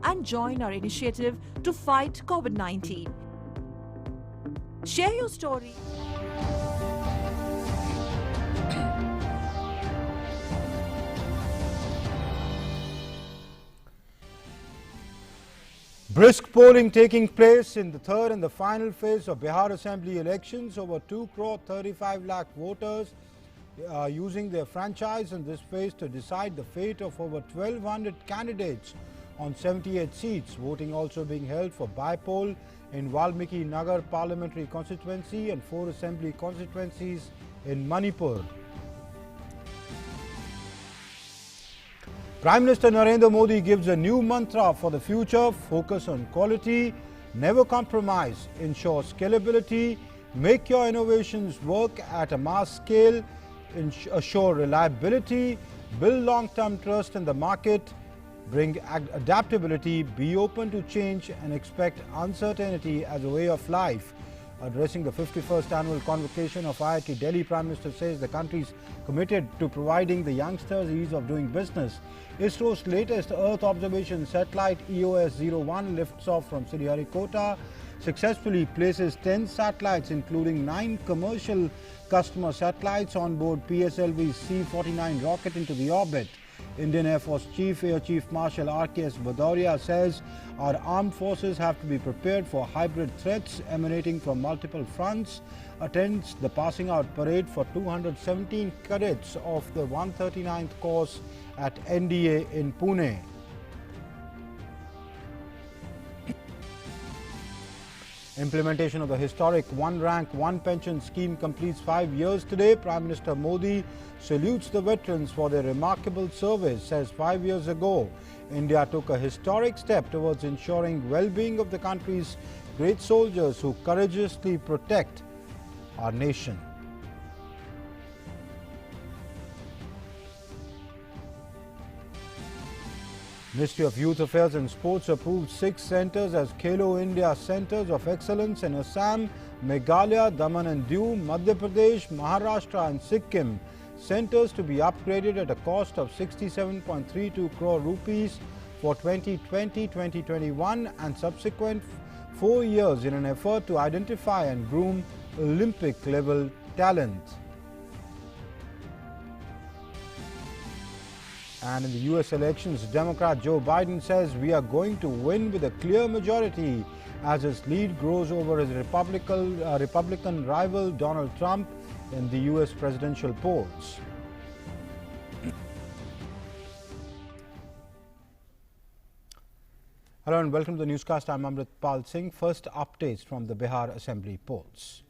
and join our initiative to fight COVID-19. Share your story. Brisk polling taking place in the third and the final phase of Bihar Assembly elections. Over 2 crore 35 lakh voters using their franchise in this phase to decide the fate of over 1,200 candidates on 78 seats. Voting also being held for by-poll in Valmiki Nagar parliamentary constituency and 4 assembly constituencies in Manipur. Prime Minister Narendra Modi gives a new mantra for the future: focus on quality, never compromise, ensure scalability, make your innovations work at a mass scale, assure reliability, build long-term trust in the market, bring adaptability, be open to change and expect uncertainty as a way of life. Addressing the 51st annual convocation of IIT Delhi, Prime Minister says the country is committed to providing the youngsters ease of doing business. ISRO's latest Earth observation satellite EOS-01 lifts off from Sriharikota, successfully places 10 satellites including 9 commercial customer satellites on board PSLV's C-49 rocket into the orbit. Indian Air Force Air Chief Marshal RKS Bhadauria says our armed forces have to be prepared for hybrid threats emanating from multiple fronts. Attends the passing out parade for 217 cadets of the 139th course at NDA in Pune. Implementation of the historic One Rank, One Pension scheme completes 5 years today. Prime Minister Modi salutes the veterans for their remarkable service, says 5 years ago, India took a historic step towards ensuring well-being of the country's great soldiers who courageously protect our nation. Ministry of Youth Affairs and Sports approved 6 centres as Khelo India Centres of Excellence in Assam, Meghalaya, Daman and Diu, Madhya Pradesh, Maharashtra and Sikkim. Centres to be upgraded at a cost of 67.32 crore rupees for 2020-2021 and subsequent 4 years in an effort to identify and groom Olympic-level talent. And in the US elections, Democrat Joe Biden says we are going to win with a clear majority as his lead grows over his Republican rival Donald Trump in the US presidential polls. Hello and welcome to the newscast. I'm Amritpal Singh. First updates from the Bihar Assembly polls.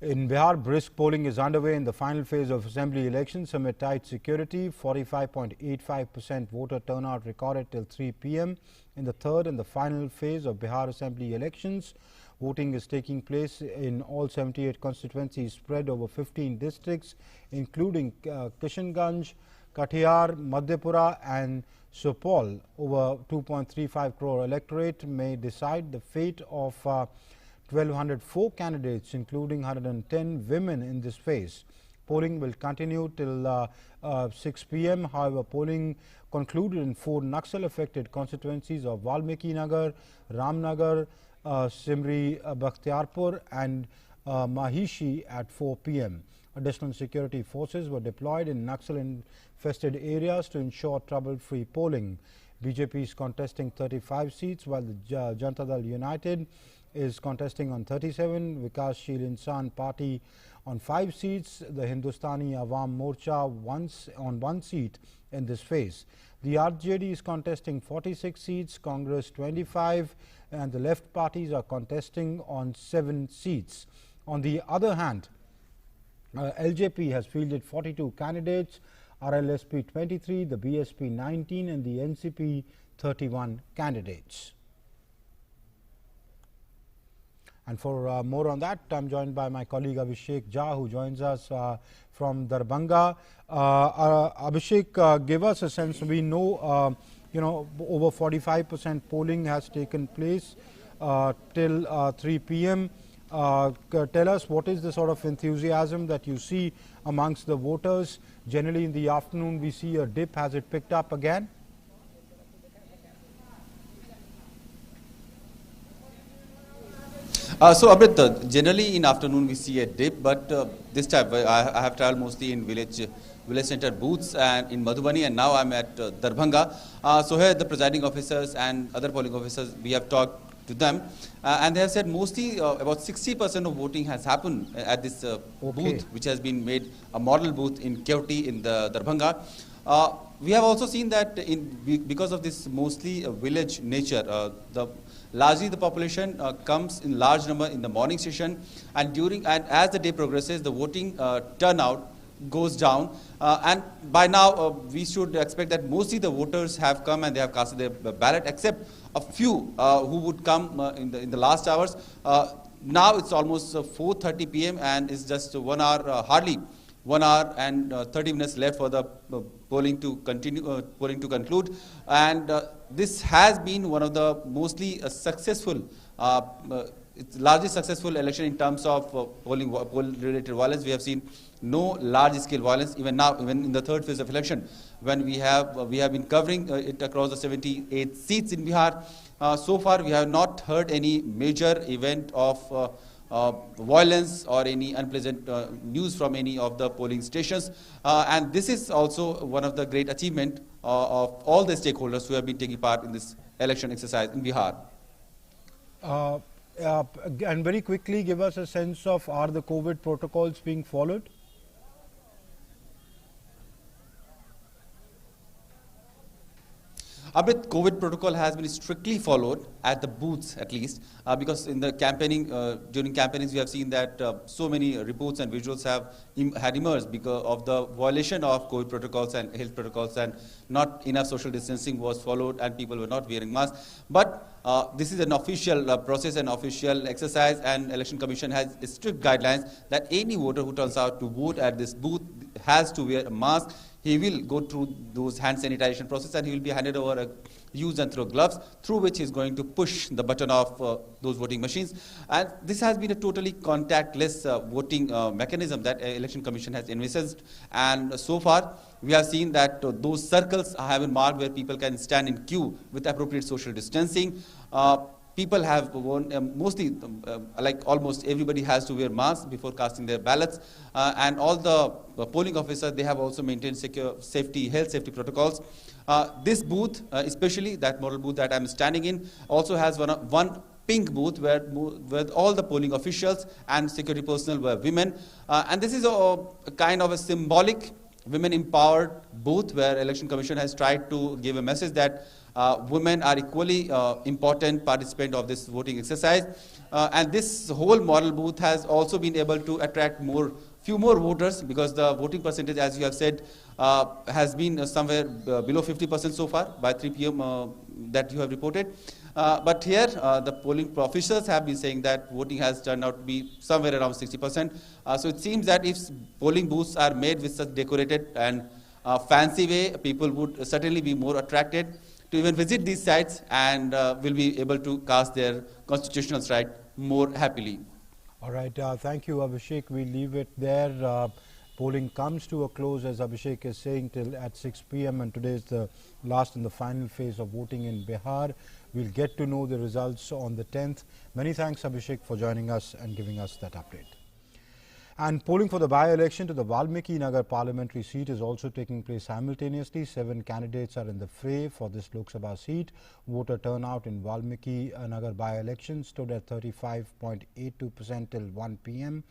In Bihar, brisk polling is underway in the final phase of assembly elections amid tight security. 45.85% voter turnout recorded till 3 p.m. in the third and the final phase of Bihar Assembly elections. Voting is taking place in all 78 constituencies spread over 15 districts, including Kishanganj, Katihar, Madhepura and Supaul. Over 2.35 crore electorate may decide the fate of 1,204 candidates, including 110 women in this phase. Polling will continue till 6 p.m. However, polling concluded in 4 Naxal-affected constituencies of Valmiki Nagar, Ramnagar, Simri Bakhtiarpur and Mahishi at 4 p.m. Additional security forces were deployed in Naxal-infested areas to ensure trouble-free polling. BJP is contesting 35 seats, while the Janata Dal United is contesting on 37, Vikashsheel Insan Party on 5 seats, the Hindustani Awam Morcha on 1 seat in this phase. The RJD is contesting 46 seats, Congress 25 and the left parties are contesting on 7 seats. On the other hand, LJP has fielded 42 candidates, RLSP 23, the BSP 19 and the NCP 31 candidates. And for more on that, I'm joined by my colleague Abhishek Jha, who joins us from Darbhanga. Abhishek, give us a sense. We know, over 45% polling has taken place till 3 p.m. Tell us, what is the sort of enthusiasm that you see amongst the voters? Generally in the afternoon we see a dip. Has it picked up again? So Amrit, generally in afternoon we see a dip, but this time I have traveled mostly in village center booths and in Madhubani, and now I'm at Darbhanga. So here the presiding officers and other polling officers, we have talked to them, and they have said mostly about 60% of voting has happened at this booth, which has been made a model booth in Kevti in the Darbhanga. We have also seen that because of this mostly village nature, largely the population comes in large number in the morning session, and as the day progresses, the voting turnout goes down, and by now we should expect that mostly the voters have come and they have cast their ballot, except a few who would come in the last hours. Now it's almost 4:30 p.m. and it's just 1 hour, hardly 1 hour and 30 minutes left for the polling to conclude, and this has been one of the mostly successful, it's largely successful election in terms of poll-related violence. We have seen no large-scale violence even now, even in the third phase of election, when we have been covering it across the 78 seats in Bihar. So far, we have not heard any major event of violence or any unpleasant news from any of the polling stations, and this is also one of the great achievement of all the stakeholders who have been taking part in this election exercise in Bihar. And very quickly, give us a sense of, are the COVID protocols being followed? Amrit, COVID protocol has been strictly followed at the booths, at least, because in the campaigning, during campaignings, we have seen that so many reports and visuals had emerged because of the violation of COVID protocols and health protocols, and not enough social distancing was followed and people were not wearing masks. But this is an official process, an official exercise, and Election Commission has strict guidelines that any voter who turns out to vote at this booth has to wear a mask. He will go through those hand sanitization process, and he will be handed over a use and throw gloves, through which he is going to push the button of those voting machines. And this has been a totally contactless voting mechanism that Election Commission has envisaged. And so far, we have seen that those circles have been marked where people can stand in queue with appropriate social distancing. People have worn, mostly, like almost everybody has to wear masks before casting their ballots. And all the polling officers, they have also maintained health safety protocols. This booth, especially that model booth that I'm standing in, also has one pink booth where all the polling officials and security personnel were women. And this is a kind of a symbolic women empowered booth where Election Commission has tried to give a message that women are equally important participant of this voting exercise. And this whole model booth has also been able to attract few more voters, because the voting percentage, as you have said, has been somewhere below 50% so far by 3 p.m. That you have reported. But here, the polling officials have been saying that voting has turned out to be somewhere around 60%. So it seems that if polling booths are made with such decorated and fancy way, people would certainly be more attracted to even visit these sites, and will be able to cast their constitutional right more happily. All right, thank you, Abhishek. We leave it there. Polling comes to a close, as Abhishek is saying, till at 6 p.m. and today is the last and the final phase of voting in Bihar. We'll get to know the results on the 10th. Many thanks, Abhishek, for joining us and giving us that update. And polling for the by-election to the Valmiki Nagar parliamentary seat is also taking place simultaneously. 7 candidates are in the fray for this Lok Sabha seat. Voter turnout in Valmiki Nagar by-election stood at 35.82% till 1 p.m.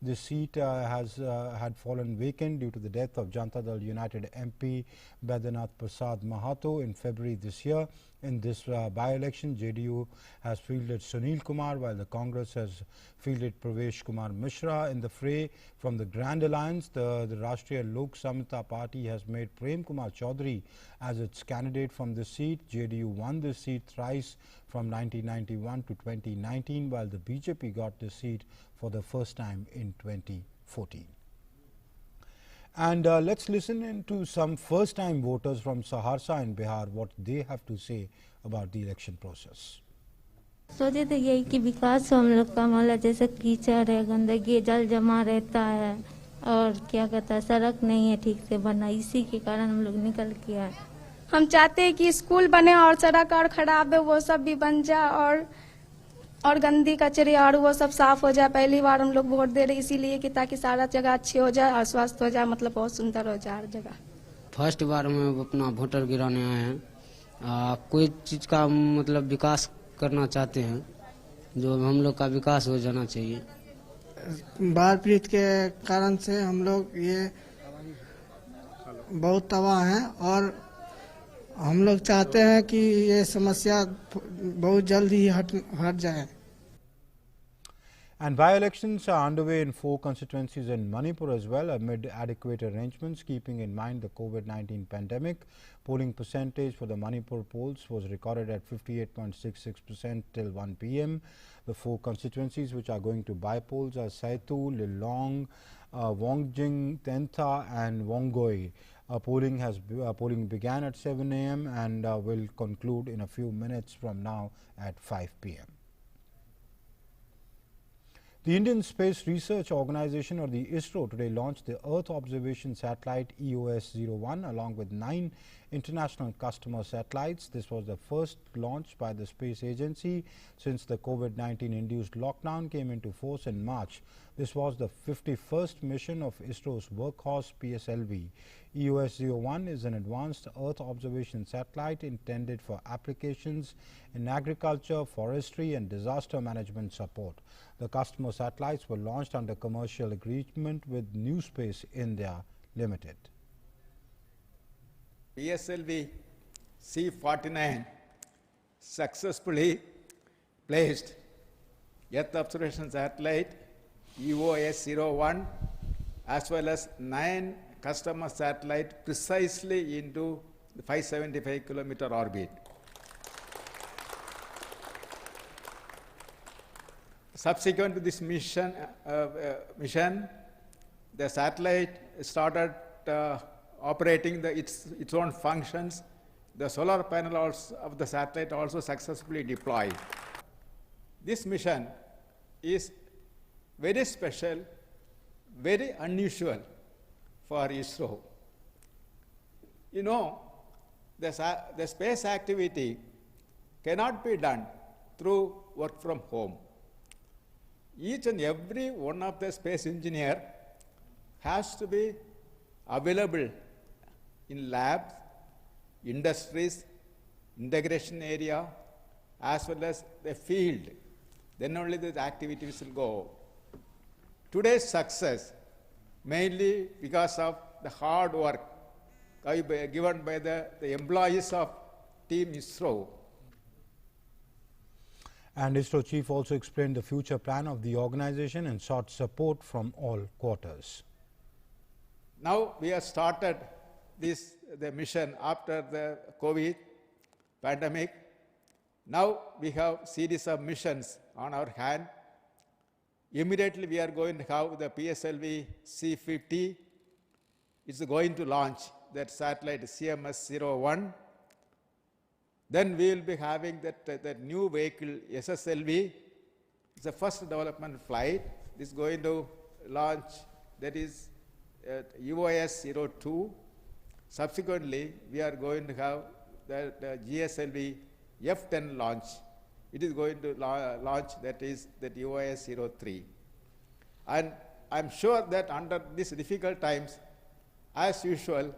This seat had fallen vacant due to the death of Janata Dal United MP Baidyanath Prasad Mahato in February this year. In this by-election, JDU has fielded Sunil Kumar, while the Congress has fielded Pravesh Kumar Mishra. In the fray from the Grand Alliance, the Rashtriya Lok Samita Party has made Prem Kumar Chaudhary as its candidate from this seat. JDU won this seat thrice from 1991 to 2019, while the BJP got this seat for the first time in 2014. And let's listen in to some first-time voters from Saharsa in Bihar, what they have to say about the election process. सोचे थे यही कि विकास हो हम लोग का, मतलब जैसे कीचड़ है, गंदगी, जल जमा रहता है और क्या कहता है, सड़क नहीं है ठीक से बना, इसी के कारण हम लोग निकल के आए। हम चाहते हैं कि स्कूल बने और सड़क और खराब है वो सब भी बन जाए और गंदी कचरे और वो सब साफ हो जाए। पहली बार हम लोग वोट दे रहे इसीलिए कि ताकि सारा जगह अच्छी हो जाए और स्वस्थ हो जाए, मतलब बहुत सुंदर हो जाए हर जगह। फर्स्ट बार हम अपना वोटर गिराने आए हैं। कोई चीज़ का मतलब विकास करना चाहते हैं, जो हम लोग का विकास हो जाना चाहिए। बाढ़ पीड़ित के कारण से हम लोग ये बहुत तबाह हैं और हम लोग चाहते हैं कि ये समस्या बहुत जल्द ही हट जाए। And by-elections are underway in 4 constituencies in Manipur as well, amid adequate arrangements keeping in mind the COVID-19 pandemic. Polling percentage for the Manipur polls was recorded at 58.66% till 1 p.m. The 4 constituencies which are going to by-polls are Saitu, Lilong, Wongjing, Tentha and Wongoi. Polling began at 7 a.m. and will conclude in a few minutes from now at 5 p.m. The Indian Space Research Organisation, or the ISRO, today launched the Earth Observation Satellite EOS-01 along with 9 international customer satellites. This was the first launch by the space agency since the COVID-19 induced lockdown came into force in March. This was the 51st mission of ISRO's workhorse PSLV. EOS-01 is an advanced Earth observation satellite intended for applications in agriculture, forestry and disaster management support. The customer satellites were launched under commercial agreement with New Space India Limited. PSLV C-49 successfully placed Earth observation satellite EOS-01 as well as 9 customer satellite precisely into the 575-kilometer orbit. Subsequent to this mission, the satellite started operating its own functions. The solar panels of the satellite also successfully deployed. This mission is very special, very unusual for ISRO. You know, the space activity cannot be done through work from home. Each and every one of the space engineer has to be available in labs, industries, integration area, as well as the field. Then only the activities will go. Today's success, mainly because of the hard work given by the employees of Team ISRO. And ISRO chief also explained the future plan of the organization and sought support from all quarters. Now we have started the mission after the COVID pandemic. Now we have series of missions on our hand. Immediately we are going to have the PSLV C-50. It's going to launch that satellite CMS-01. Then we will be having that new vehicle SSLV. It's the first development flight. It's going to launch, that is EOS-02. Subsequently, we are going to have the GSLV F-10 launch. It is going to launch, that is that EOS-03. And I'm sure that under these difficult times, as usual,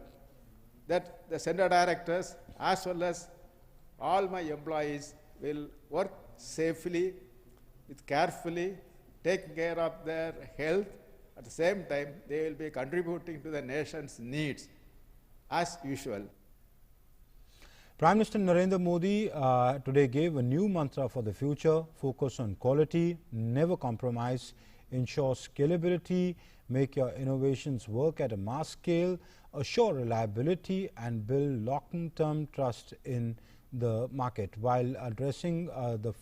that the center directors as well as all my employees will work safely, carefully, take care of their health. At the same time, they will be contributing to the nation's needs as usual. Prime Minister Narendra Modi today gave a new mantra for the future: focus on quality, never compromise, ensure scalability, make your innovations work at a mass scale, assure reliability and build long-term trust in the market. While addressing the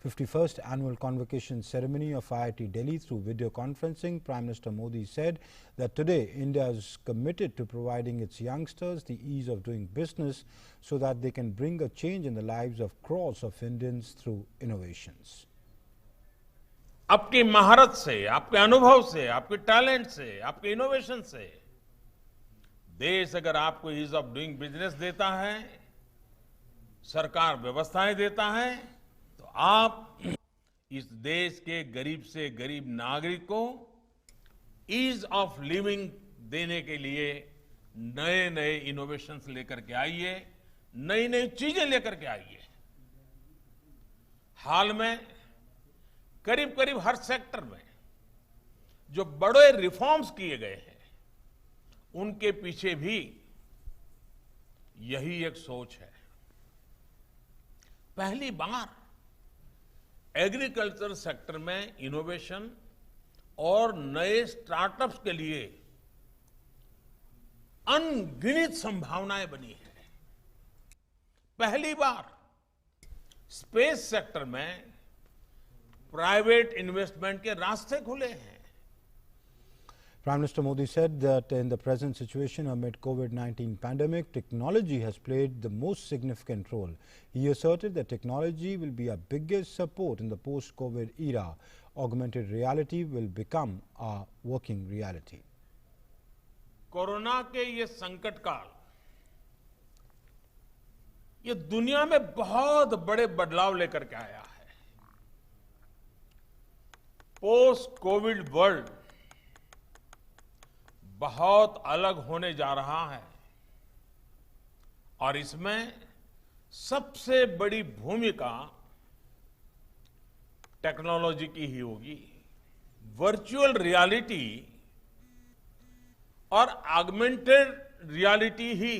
51st annual convocation ceremony of IIT Delhi through video conferencing, Prime Minister Modi said that today India is committed to providing its youngsters the ease of doing business so that they can bring a change in the lives of crores of Indians through innovations. आपकी महारत से, आपके अनुभव से, आपके talent से, आपके innovation से देश अगर आपको ईज ऑफ डूइंग बिजनेस देता है, सरकार व्यवस्थाएं देता है, तो आप इस देश के गरीब से गरीब नागरिक को ईज ऑफ लिविंग देने के लिए नए नए इनोवेशंस लेकर के आइए, नई नई चीजें लेकर के आइए। हाल में करीब करीब हर सेक्टर में जो बड़े रिफॉर्म्स किए गए हैं, उनके पीछे भी यही एक सोच है। पहली बार एग्रीकल्चर सेक्टर में इनोवेशन और नए स्टार्टअप्स के लिए अनगिनत संभावनाएं बनी है। पहली बार स्पेस सेक्टर में प्राइवेट इन्वेस्टमेंट के रास्ते खुले हैं। Prime Minister Modi said that in the present situation amid COVID-19 pandemic, technology has played the most significant role. He asserted that technology will be our biggest support in the post-COVID era. Augmented reality will become our working reality. Corona के ये संकट काल ये दुनिया में बहुत बड़े बदलाव लेकर के आया है। पोस्ट कोविड वर्ल्ड बहुत अलग होने जा रहा है और इसमें सबसे बड़ी भूमिका टेक्नोलॉजी की ही होगी। वर्चुअल रियलिटी और ऑगमेंटेड रियलिटी ही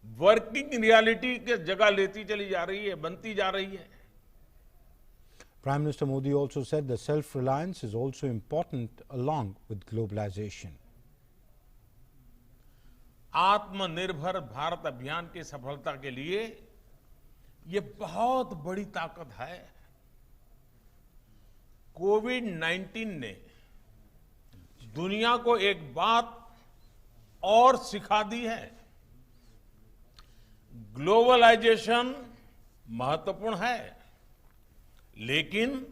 वर्किंग रियलिटी की जगह लेती चली जा रही है, बनती जा रही है। Prime Minister Modi also said that self-reliance is also important along with globalization. आत्मनिर्भर भारत अभियान की सफलता के लिए ये बहुत बड़ी ताकत है। कोविड-19 ने दुनिया को एक बात और सिखा दी है। ग्लोबलाइजेशन महत्वपूर्ण है, लेकिन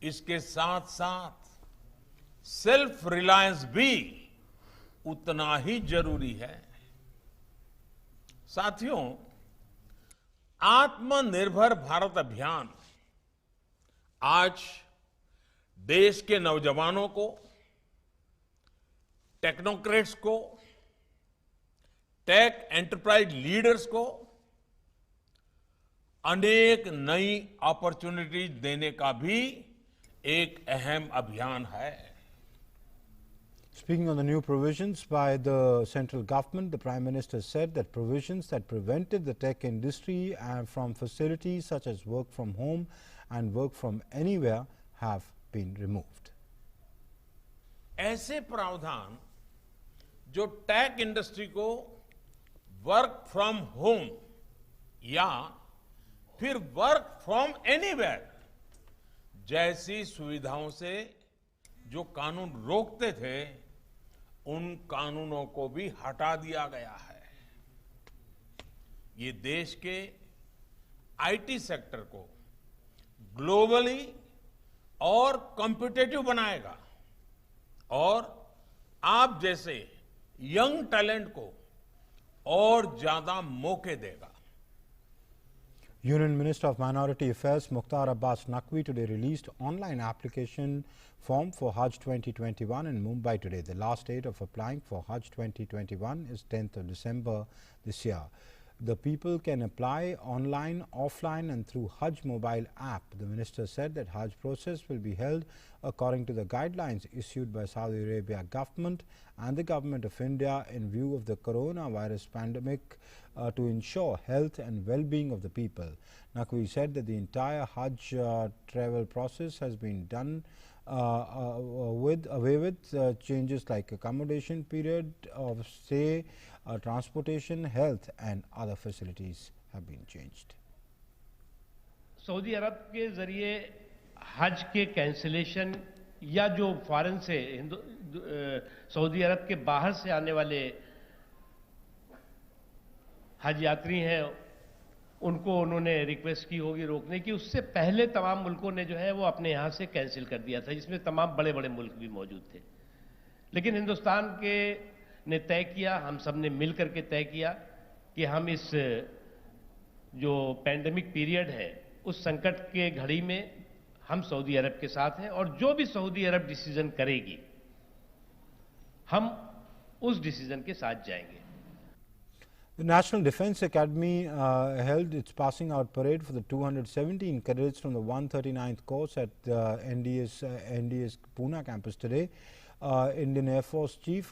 इसके साथ साथ सेल्फ रिलायंस भी उतना ही जरूरी है। साथियों, आत्मनिर्भर भारत अभियान आज देश के नौजवानों को, टेक्नोक्रेट्स को, टेक एंटरप्राइज लीडर्स को अनेक नई अपॉर्चुनिटीज देने का भी एक अहम अभियान है। Speaking on the new provisions by the central government, the Prime Minister said that provisions that prevented the tech industry from facilities such as work from home and work from anywhere have been removed. ऐसे प्रावधान जो tech industry को work from home या फिर work from anywhere जैसी सुविधाओं से जो कानून रोकते थे, उन कानूनों को भी हटा दिया गया है। ये देश के आईटी सेक्टर को ग्लोबली और कॉम्पिटिटिव बनाएगा और आप जैसे यंग टैलेंट को और ज्यादा मौके देगा। Union Minister of Minority Affairs Mukhtar Abbas Naqvi today released online application form for Hajj 2021 in Mumbai today. The last date of applying for Hajj 2021 is 10th of December this year. The people can apply online, offline and through Hajj mobile app. The minister said that Hajj process will be held according to the guidelines issued by Saudi Arabia government and the government of India in view of the coronavirus pandemic to ensure health and well-being of the people. Naqvi said that the entire Hajj travel process has been done away with changes like accommodation period of stay Transportation, health and other facilities have been changed. Saudi Arab के जरिए हज के cancellation या जो foreign से Saudi Arab के बाहर से आने वाले हज यात्री हैं उनको उन्होंने रिक्वेस्ट की होगी रोकने की, उससे पहले तमाम मुल्कों ने जो है वो अपने यहाँ से कैंसिल कर दिया था, जिसमें तमाम बड़े बड़े मुल्क भी मौजूद थे। लेकिन हिंदुस्तान के ने तय किया, हम सब ने मिल करके तय किया कि हम इस जो पैंडेमिक पीरियड है उस संकट के घड़ी में हम सऊदी अरब के साथ हैं और जो भी सऊदी अरब डिसीजन करेगी हम उस डिसीजन के साथ जाएंगे। The National Defence Academy held its passing out parade for the 217 cadets from the 139th course at NDS Pune campus today. Indian Air Force Chief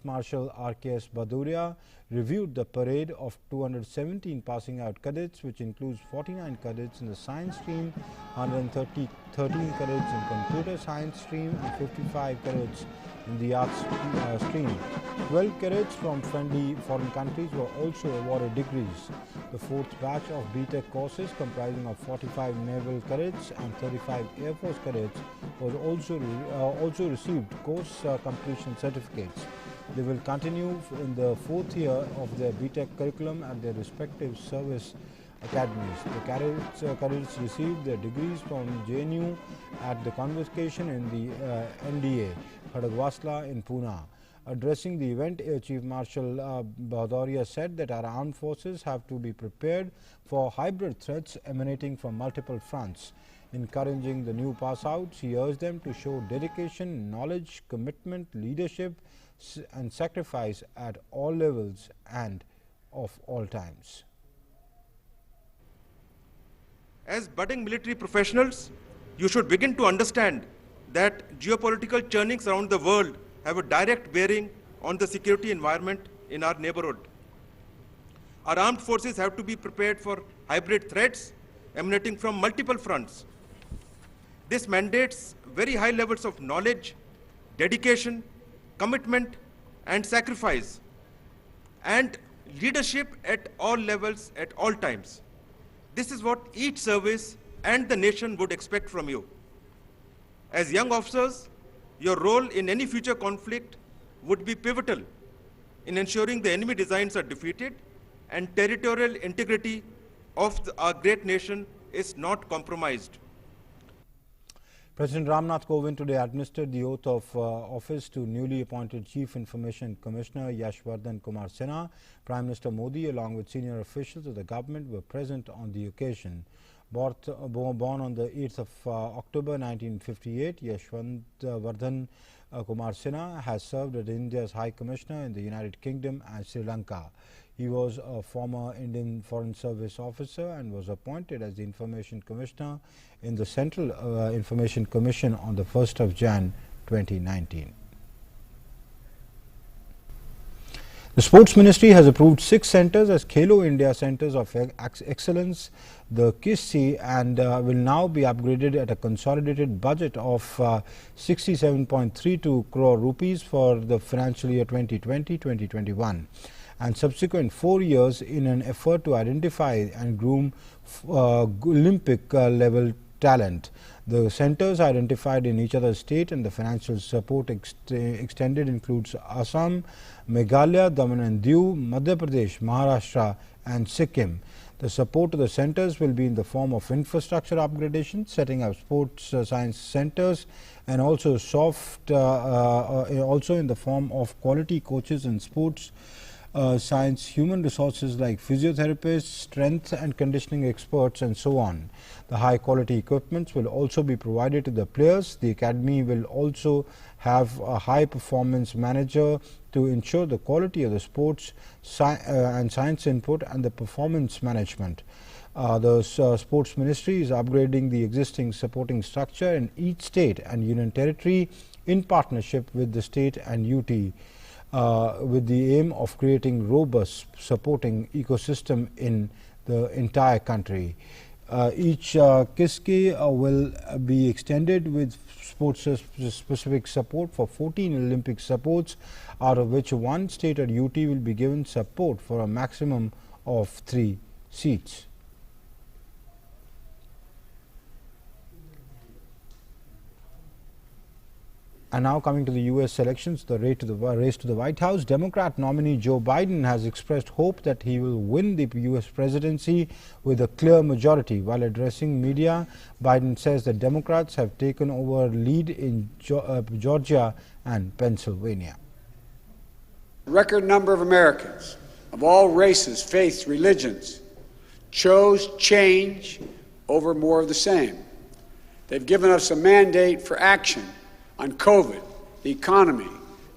Marshal RKS Bhaduria reviewed the parade of 217 passing out cadets, which includes 49 cadets in the science stream, 13 cadets in computer science stream and 55 cadets in the arts stream. 12 cadets from friendly foreign countries were also awarded degrees. The fourth batch of BTech courses, comprising of 45 naval cadets and 35 Air Force cadets, was also received course completion certificates. They will continue in the fourth year of their BTech curriculum at their respective service academies. The cadets received their degrees from JNU at the convocation in the NDA, Khadagwasla in Pune. Addressing the event, Air Chief Marshal Bhaduria said that our armed forces have to be prepared for hybrid threats emanating from multiple fronts. Encouraging the new pass-outs, he urged them to show dedication, knowledge, commitment, leadership and sacrifice at all levels and of all times. As budding military professionals, you should begin to understand that geopolitical churnings around the world have a direct bearing on the security environment in our neighborhood. Our armed forces have to be prepared for hybrid threats emanating from multiple fronts. This mandates very high levels of knowledge, dedication, commitment, and sacrifice, and leadership at all levels at all times. This is what each service and the nation would expect from you. As young officers, your role in any future conflict would be pivotal in ensuring the enemy designs are defeated and territorial integrity of our great nation is not compromised. President Ramnath Kovind today administered the oath of office to newly appointed Chief Information Commissioner Yashwardhan Kumar Sinha. Prime Minister Modi, along with senior officials of the government, were present on the occasion. Born on the 8th of October 1958, Yashwardhan Kumar Sinha has served as India's High Commissioner in the United Kingdom and Sri Lanka. He was a former Indian Foreign Service officer and was appointed as the Information Commissioner in the Central Information Commission on the 1st of January 2019. The Sports Ministry has approved 6 centres as Khelo India Centres of Excellence, the KISC, and will now be upgraded at a consolidated budget of 67.32 crore rupees for the financial year 2020-2021 and subsequent 4 years in an effort to identify and groom Olympic level talent. The centres identified in each other's state and the financial support extended includes Assam, Meghalaya, Daman and Diu, Madhya Pradesh, Maharashtra and Sikkim. The support to the centres will be in the form of infrastructure upgradation, setting up sports science centres, and also also in the form of quality coaches in sports science, human resources like physiotherapists, strength and conditioning experts and so on. The high quality equipments will also be provided to the players. The academy will also have a high performance manager to ensure the quality of the sports and science input and the performance management. The Sports Ministry is upgrading the existing supporting structure in each state and union territory in partnership with the state and UT. With the aim of creating robust supporting ecosystem in the entire country. Each Kiski will be extended with sports-specific support for 14 Olympic supports, out of which one state at UT will be given support for a maximum of 3 seats. And now coming to the U.S. elections, the race to the White House, Democrat nominee Joe Biden has expressed hope that he will win the U.S. presidency with a clear majority. While addressing media, Biden says that Democrats have taken over lead in Georgia and Pennsylvania. A record number of Americans of all races, faiths, religions chose change over more of the same. They've given us a mandate for action on COVID, the economy,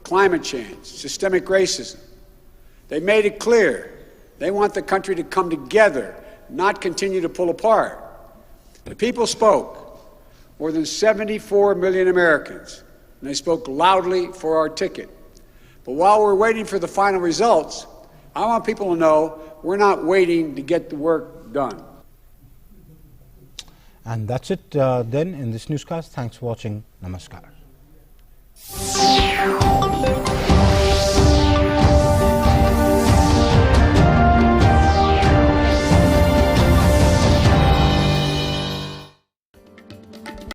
climate change, systemic racism. They made it clear they want the country to come together, not continue to pull apart. The people spoke, more than 74 million Americans, and they spoke loudly for our ticket. But while we're waiting for the final results, I want people to know we're not waiting to get the work done. And that's it then in this newscast. Thanks for watching. Namaskar.